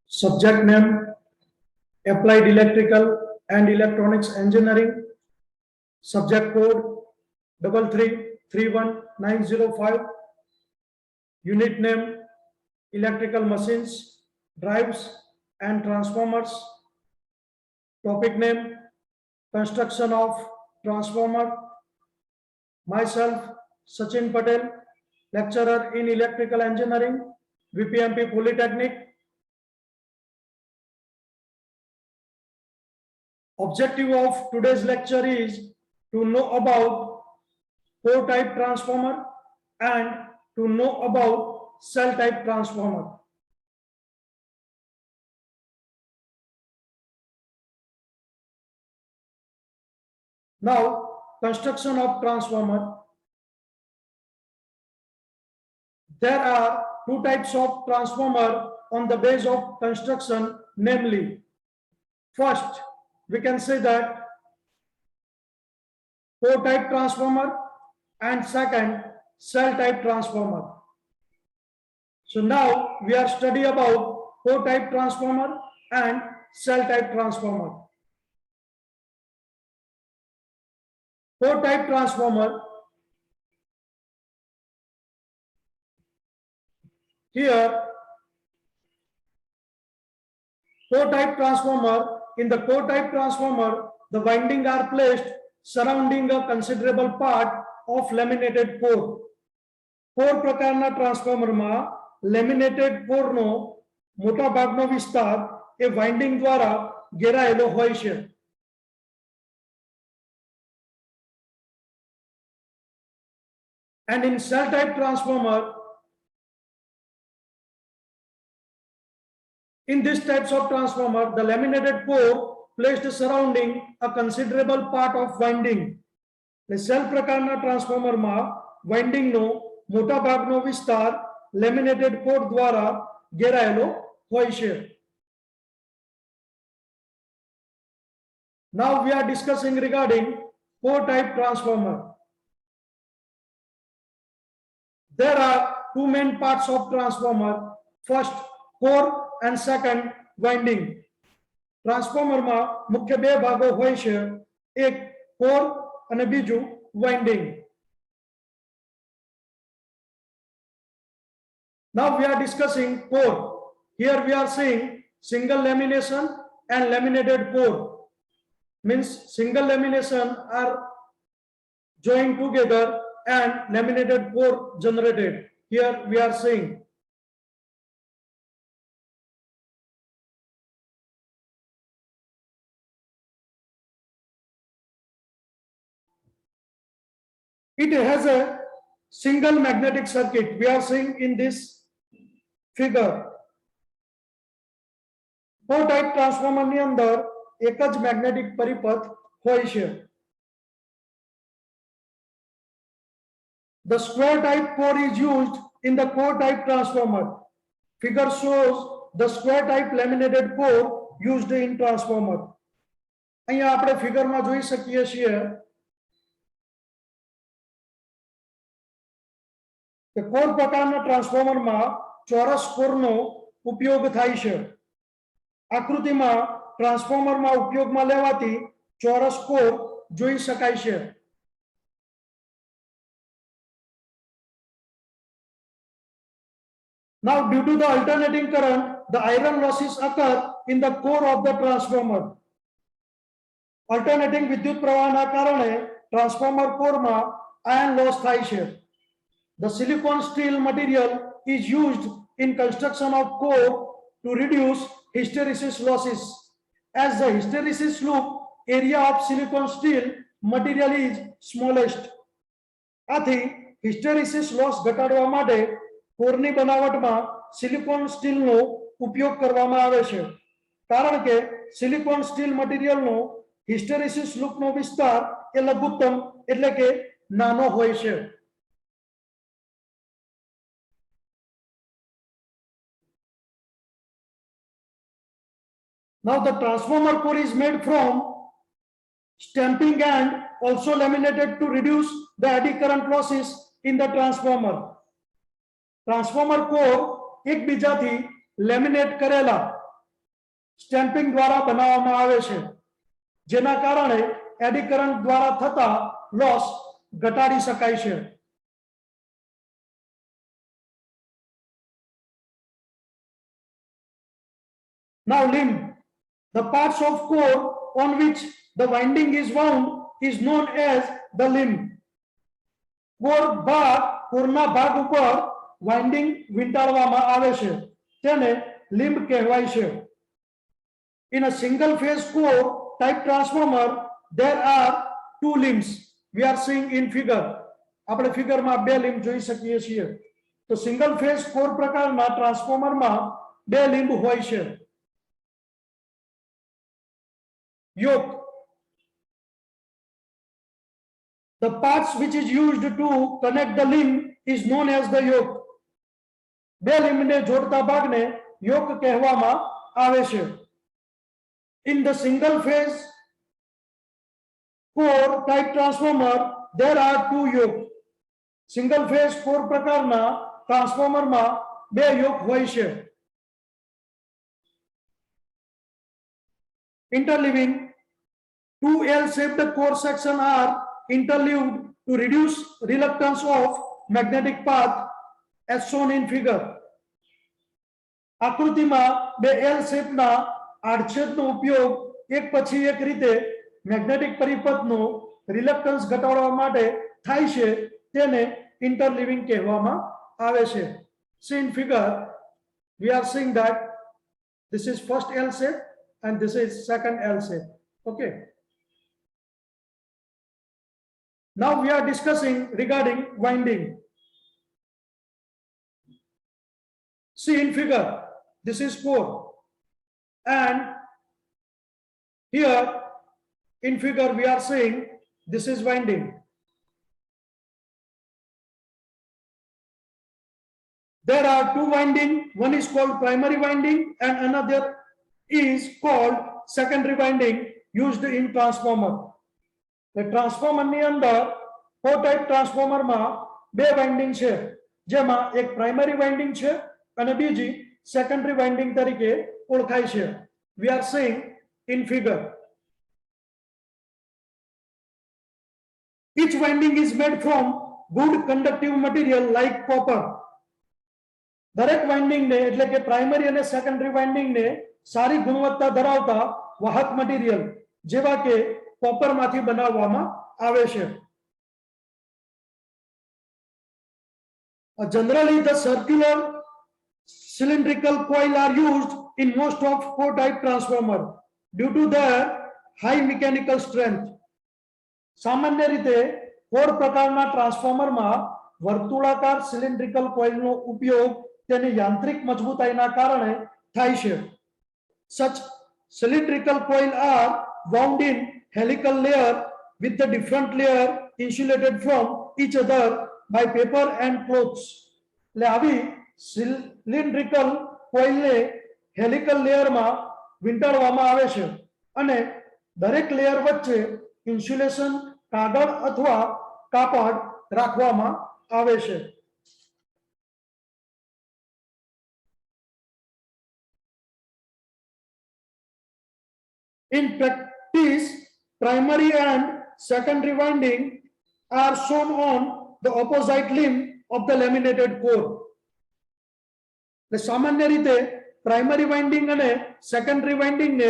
Subject name Applied Electrical and Electronics Engineering. Subject code 3331905. Unit name Electrical Machines, Drives and Transformers. Topic name Construction of Transformer. Myself Sachin Patel, lecturer in Electrical Engineering, VPMP Polytechnic. Objective of today's lecture is to know about core type transformer and to know about cell type transformer. Now, construction of transformer. There are two types of transformer on the base of construction, namely, first, we can say that core type transformer and second, cell type transformer. So now we are studying about core type transformer and cell type transformer. Core type transformer. Here, core type transformer. In the core type transformer, the windings are placed surrounding a considerable part of laminated core. Core પ્રકારના ટ્રાન્સફોર્મરમાં laminated કોરનો મોટા ભાગનો વિસ્તાર એ winding દ્વારા ઘેરાયેલો હોય છે. And in cell type transformer, in these types of transformer, the laminated core placed surrounding a considerable part of winding. The cell પ્રકારના ટ્રાન્સફોર્મરમાં વાઇન્ડિંગનો મોટા ભાગનો વિસ્તાર લેમિનેટેડ કોર દ્વારા ઘેરાયેલો હોય છે. Now we are discussing regarding core type transformer. There are two main parts of transformer. First, core and second, winding. Transformer માં મુખ્ય બે ભાગો હોય છે, એક કોર અને બીજું winding. Now we are discussing core. Here we are seeing single lamination and laminated core. Means single lamination are joined together and laminated core generated. Here we are seeing. It has a single magnetic circuit. We are seeing in this figure. Core type transformer ની અંદર એક જ magnetic પરિપથ હોય છે. The square type core is used in the core type transformer. Figure shows the square type laminated core used in transformer. અહીંયા આપણે ફિગરમાં જોઈ શકીએ છીએ કે કોર પ્રકારના ટ્રાન્સફોર્મરમાં ચોરસ કોરનો ઉપયોગ થાય છે. આકૃતિમાં ટ્રાન્સફોર્મરમાં ઉપયોગમાં લેવાતી ચોરસ કોર જોઈ શકાય છે. Now, due to the alternating current, the iron losses occur in the core of the transformer. Alternating વિદ્યુત પ્રવાહના કારણે ટ્રાન્સફોર્મર કોરમાં iron loss થાય છે. The silicon steel material is used in construction of core to reduce hysteresis losses, as the hysteresis loop area of silicon steel material is smallest. આથી hysteresis loss ઘટાડવા માટે કોરની બનાવટમાં silicon સ્ટીલનો ઉપયોગ કરવામાં આવે છે, કારણ કે સિલિકોન સ્ટીલ મટીરીયલનો હિસ્ટેરેસિસ લૂપનો વિસ્તાર એ લઘુત્તમ એટલે કે નાનો હોય છે. Now the transformer core is made from stamping and also laminated to reduce the eddy current losses in the transformer. Transformer core એકબીજાથી લેમિનેટ કરેલા સ્ટેમ્પિંગ દ્વારા બનાવવામાં આવે છે, જેના કારણે એડી કરંટ દ્વારા થતા લોસ ઘટાડી શકાય છે. Now limb, the parts of core on which the winding is wound is known as the limb. કોરના ભાગ ઉપર વાઇન્ડિંગ વીંટાળવામાં આવે છે, તેને લિમ્બ કહેવાય છે. In a single phase core type transformer there are two limbs. We are seeing in figure. આપણે ફિગરમાં બે લિમ્બ જોઈ શકીએ છીએ. તો સિંગલ ફેઝ કોર પ્રકારના ટ્રાન્સફોર્મરમાં બે લિમ્બ હોય છે. Yoke, the parts which is used to connect the limb is known as the yoke. બે લિમ્બને જોડતા ભાગને યોક કહેવામાં આવે છે. In the single phase core type transformer there are two yoke. Single phase core પ્રકારના ટ્રાન્સફોર્મરમાં બે યોક હોય છે. Interleaving, two L-shaped core sections are interleaved to reduce reluctance of magnetic path as shown in figure. આકૃતિમાં બે L શેપના આડછેદનો ઉપયોગ એક પછી એક રીતે મેગ્નેટિક પરિપથનો રિલક્ટન્સ ઘટાડવા માટે થાય છે, તેને ઇન્ટરલીવિંગ કહેવામાં આવે છે. See in figure, we are seeing that this is first L shape and this is second L shape. Okay. Now we are discussing regarding winding. See in figure, this is core, and here in figure we are saying this is winding. There are two winding, one is called primary winding and another is called secondary winding used in transformer. The transformer ની અંદર કો type transformer માં બે winding છે, જેમાં એક primary winding છે અને બીજી સેકન્ડરી વાઇન્ડિંગ તરીકે ઓળખાય છે. We are seeing in figure. Each winding is made from good conductive material like copper. દરેક વાઇન્ડિંગ ને એટલે કે પ્રાઇમરી અને સેકન્ડરી વાઇન્ડિંગ ને સારી ગુણવત્તા ધરાવતા વાહક મટીરીયલ જેવા કે કોપર માંથી બનાવવામાં આવે છે. Generally the circular cylindrical coil are used in most of core type transformer due to their high mechanical strength. સામાન્ય રીતે કોર પ્રકારના ટ્રાન્સફોર્મરમાં વર્તુળાકાર સિલિન્ડ્રિકલ કોઇલનો ઉપયોગ તેની યાંત્રિક મજબૂતાઈના કારણે થાય છે. Such cylindrical coil are wound in helical layer with the different layer insulated from each other by paper and cloths. એટલે આવી cylindrical coil ને helical layer માં વીંટાળવામાં આવે છે અને દરેક લેયર વચ્ચે ઇન્સ્યુલેશન કાગળ અથવા કાપડ રાખવામાં આવે છે. In practice, primary and secondary winding are shown on the opposite limb of the laminated core. સામાન્ય રીતે પ્રાઇમરી વાઇન્ડિંગ અને સેકન્ડરી વાઇન્ડિંગ ને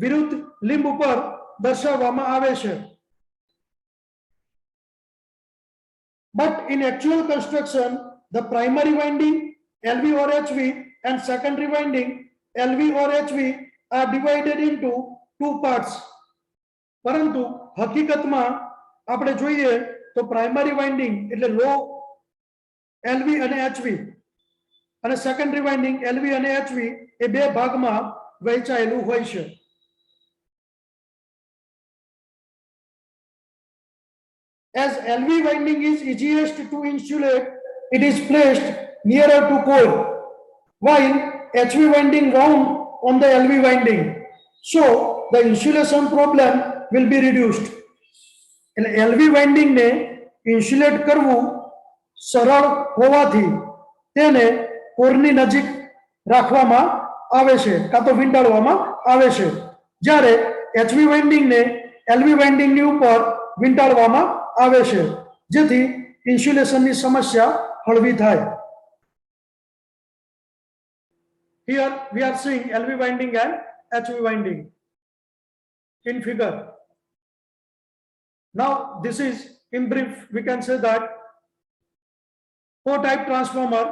વિરુદ્ધ લિમ્બ ઉપર દર્શાવવામાં આવે છે. But in actual construction, the primary winding LV or HV and secondary winding LV or HV are divided into two parts. પરંતુ હકીકતમાં આપણે જોઈએ તો પ્રાઇમરી વાઇન્ડિંગ એટલે લો LV અને HV અને સેકન્ડરી વાઇન્ડિંગ LV અને HV એ બે ભાગમાં વહેંચાયેલું હોય છે. As LV winding is easiest to insulate, it is placed nearer to core, while HV winding wound on the LV winding. So the insulation problem will be reduced. એટલે LV winding ને insulate કરવું સરળ હોવાથી તેને કોરની નજીક રાખવામાં આવે છે કાં તો વીંટાળવામાં આવે છે, જ્યારે HV વાઇન્ડિંગ ને LV વાઇન્ડિંગ ની ઉપર વીંટાળવામાં આવે છે, જેથી ઇન્સ્યુલેશનની સમસ્યા હળવી થાય. Here we are seeing LV winding and HV winding in figure. Now this is in brief, we can say that core-type transformer,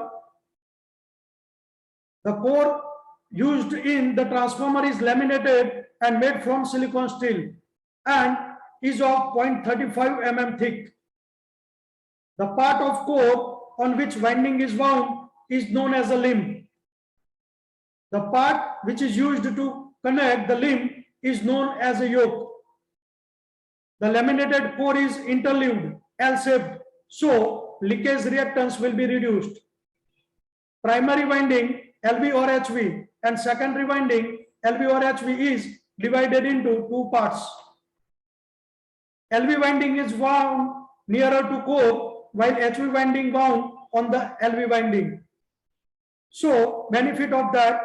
the core used in the transformer is laminated and made from silicon steel and is of 0.35 mm thick. The part of core on which winding is wound is known as a limb. The part which is used to connect the limb is known as a yoke. The laminated core is interleaved, L-shaped, so leakage reactance will be reduced. Primary winding LV or HV and secondary winding LV or HV is divided into two parts. LV winding is wound nearer to core while HV winding wound on the LV winding. So benefit of that,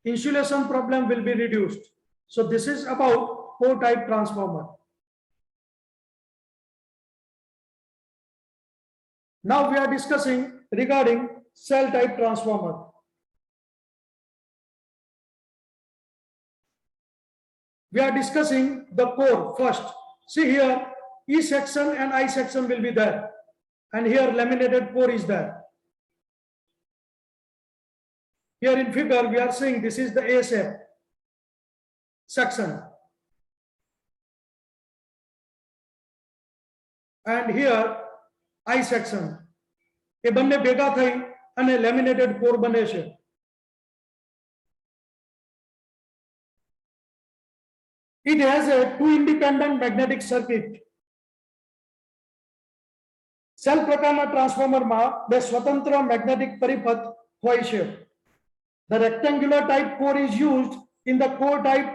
insulation problem will be reduced. So this is about core type transformer. Now we are discussing regarding cell type transformer. We are discussing the core first. See here, E section and I section will be there, and here laminated core is there. Here in figure we are seeing this is the A shape section, and here I section. એ બંને ભેગા થઈ અને laminated core બને છે. It has a two independent magnetic circuit. Cell પ્રકારના ટ્રાન્સફોર્મરમાં બે સ્વતંત્ર મેગ્નેટિક પરિપથ હોય છે. The rectangular type core is used in the core type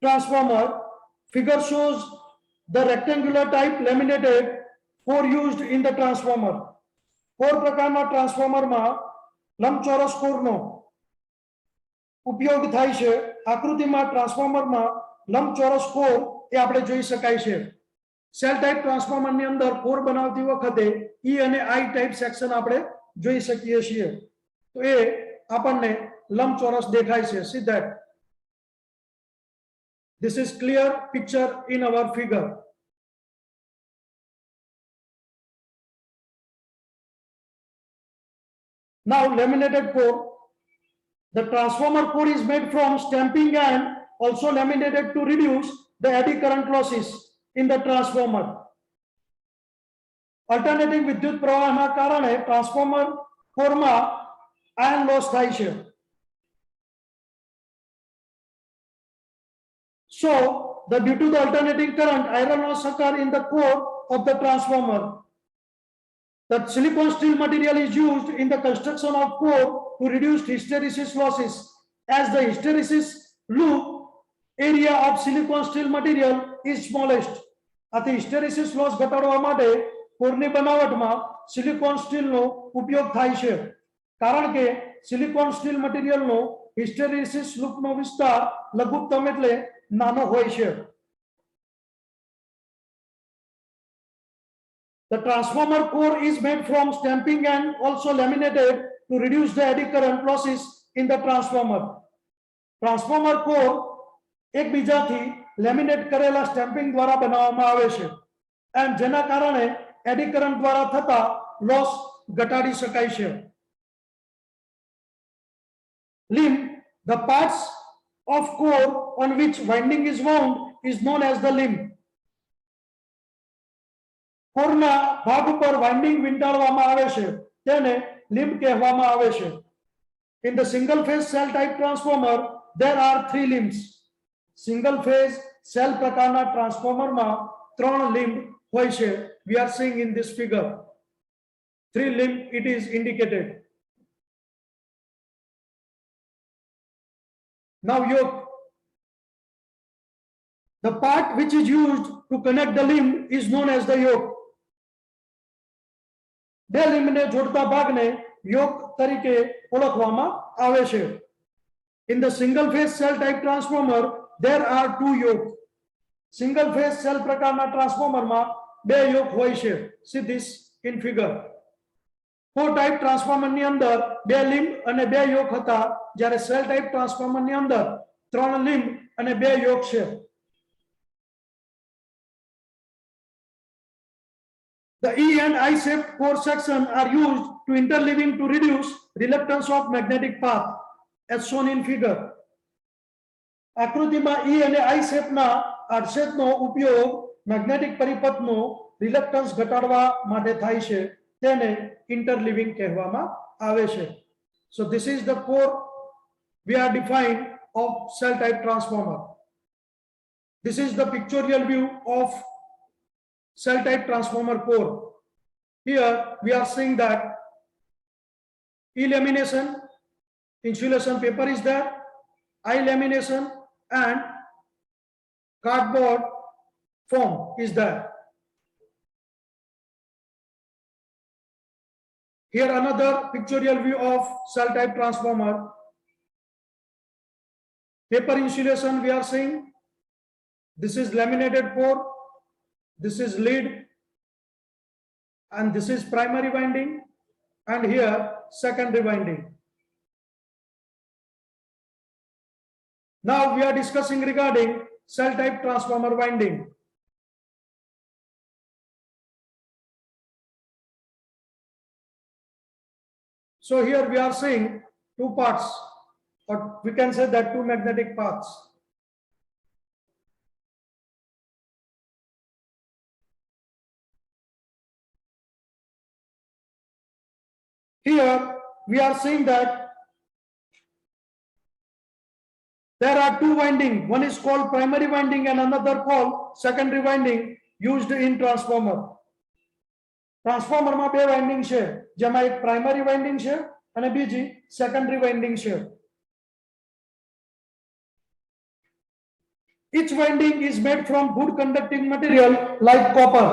transformer. Figure shows the rectangular type laminated core used in the transformer. Core પ્રકારના ટ્રાન્સફોર્મરમાં લંબચોરસ કોરનો ઉપયોગ થાય છે. આકૃતિમાં ટ્રાન્સફોર્મરમાં લંબચોરસ કોર એ આપણે જોઈ શકાય છે. સેલ ટાઈપ ટ્રાન્સફોર્મરની અંદર કોર બનાવતી વખતે E અને I ટાઈપ સેક્શન આપણે જોઈ શકીએ છીએ. તો એ આપણને લંબચોરસ દેખાય છે. See that this is clear picture in our figure. Now laminated core, the transformer core is made from stamping and also laminated to reduce the eddy current losses in the transformer. Alternating વિદ્યુત પ્રવાહના કારણે transformer કોરમાં iron loss થાય છે. So due to the alternating current, iron loss occur in the core of the transformer. The silicon steel material is used in the construction of core to reduce hysteresis losses, as the hysteresis loop area of silicon steel material is smallest. આથી hysteresis loss ઘટાડવા માટે કોરની બનાવટમાં silicon સ્ટીલનો ઉપયોગ થાય છે, કારણ કે સિલિકોન સ્ટીલ મટીરીયલનો hysteresis લૂપનો વિસ્તાર લઘુત્તમ એટલે નાનો હોય છે. The transformer core is made from stamping and also laminated to reduce the eddy current losses in the transformer. Transformer core એકબીજાથી લેમિનેટ કરેલા સ્ટેમ્પિંગ દ્વારા બનાવવામાં આવે છે, and જેના કારણે એડી કરંટ દ્વારા થતા લોસ ઘટાડી શકાય છે. Limb, the parts of core on which winding is wound is known as the limb. કોરના ભાગ ઉપર વાઇન્ડિંગ વીંટાળવામાં આવે છે તેને લિમ્બ કહેવામાં આવે છે. In the single phase cell type transformer there are three limbs. Single phase cell પ્રકારના ટ્રાન્સફોર્મરમાં ત્રણ લિમ્બ હોય છે. We are seeing in this figure three limb it is indicated. Now yoke, the part which is used to connect the limb is known as the yoke. બે લિમ્બને જોડતા ભાગને yoke તરીકે ઓળખવામાં આવે છે. In the single phase cell type transformer there are two yoke. Single phase cell પ્રકારના ટ્રાન્સફોર્મરમાં બે યોક હોય છે. See this in figure. કો ટાઈપ ટ્રાન્સફોર્મરની અંદર બે લિંબ અને બે યોક હતા, જ્યારે સેલ ટાઈપ ટ્રાન્સફોર્મરની અંદર ત્રણ લિંબ અને બે યોક છે. The E and I shaped core section are used to interleaving to reduce reluctance of magnetic path as shown in figure. આકૃતિમાં E અને I શેપના આડછેદનો ઉપયોગ મેગ્નેટિક પરિપથનો રિલક્ટન્સ ઘટાડવા માટે થાય છે, તેને interleaving કહેવામાં આવે છે. So this is the core we are defined of cell type transformer. This is the pictorial view of cell type transformer core. Here we are seeing that E lamination, insulation paper is there, I lamination and cardboard foam is there. Here another pictorial view of cell type transformer. Paper insulation we are seeing. This is laminated core, this is lead, and this is primary winding, and here secondary winding. Now we are discussing regarding cell type transformer winding. So here we are seeing two parts, or we can say that two magnetic paths. Here we are seeing that there are two winding. One is called primary winding and another called secondary winding used in transformer. Transformer માં બે winding છે, જેમાં એક primary winding છે અને બીજી secondary winding છે. Each winding is made from good conducting material like copper.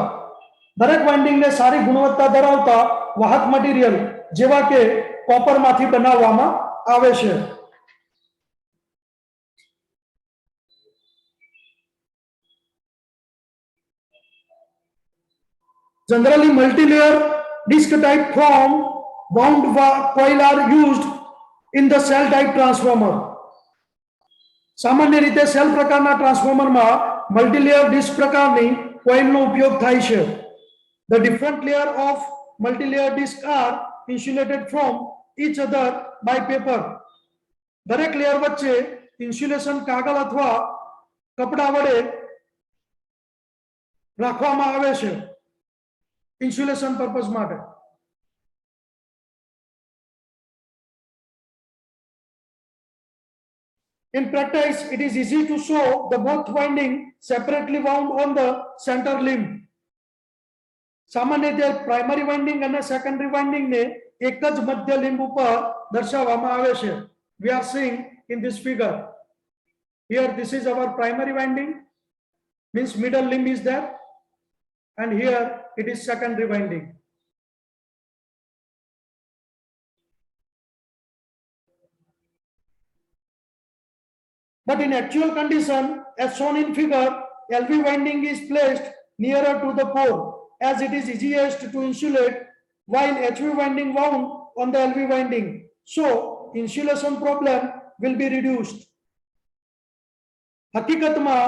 દરેક વાઇન્ડિંગ ને સારી ગુણવત્તા ધરાવતા વાહક મટીરીયલ જેવા કે કોપર માંથી બનાવવામાં આવે છે. Generally, multi-layer disc type form wound coil are used in the cell type transformer. સામાન્ય રીતે સેલ પ્રકારના ટ્રાન્સફોર્મરમાં મલ્ટીલેયર ડિસ્ક પ્રકારની કોઇલનો ઉપયોગ થાય છે. The different layer of multi-layer disc are insulated from each other by paper. દરેક લેયર વચ્ચે ઇન્સ્યુલેશન કાગળ અથવા કપડા વડે રાખવામાં આવે છે ઇન્સ્યુલેશન પર્પસ માટે. In practice, it is easy to show the both winding separately wound on the center limb. સામાન્ય રીતે પ્રાઇમરી વાઇન્ડિંગ અને સેકન્ડરી વાઇન્ડિંગ ને એક જ મધ્ય લિંબ ઉપર દર્શાવવામાં આવે છે. We are seeing in this figure. Here this is our primary winding, means middle limb is there, and here it is secondary winding. But in actual condition, as shown in figure, LV winding is placed nearer to the core as it is easiest to insulate, while HV winding wound on the LV winding. So insulation problem will be reduced. હકીકતમાં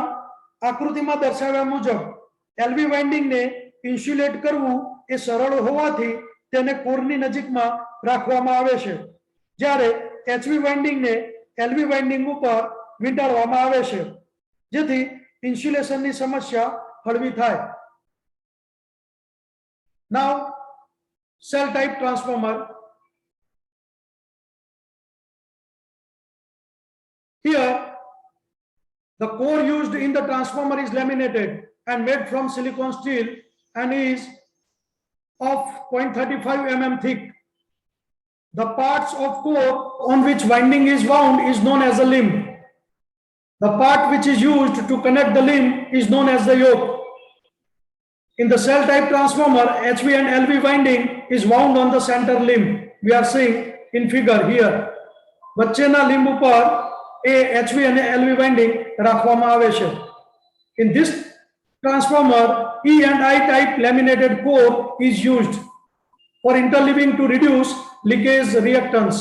આકૃતિમાં દર્શાવ્યા મુજબ LV winding ને insulate કરવું એ સરળ હોવાથી તેને કોરની નજીકમાં રાખવામાં આવે છે, જ્યારે HV વાઇન્ડિંગ ને LV વાઇન્ડિંગ ઉપર વીંટાળવામાં આવે છે, જેથી ઇન્સ્યુલેશનની સમસ્યા હળવી થાય. Now cell type transformer. Here the core used in the transformer is laminated and made from silicon steel and is of 0.35 mm thick. The parts of core on which winding is wound is known as a limb. The part which is used to connect the limb is known as the yoke. In the cell type transformer, HV and LV winding is wound on the center limb. We are seeing in figure here. વચ્ચેના લિંબ ઉપર એ HV અને LV winding રાખવામાં આવે છે. In this transformer, E and I type laminated core is used for interleaving to reduce leakage reactance.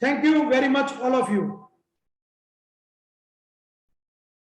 Thank you very much, all of you.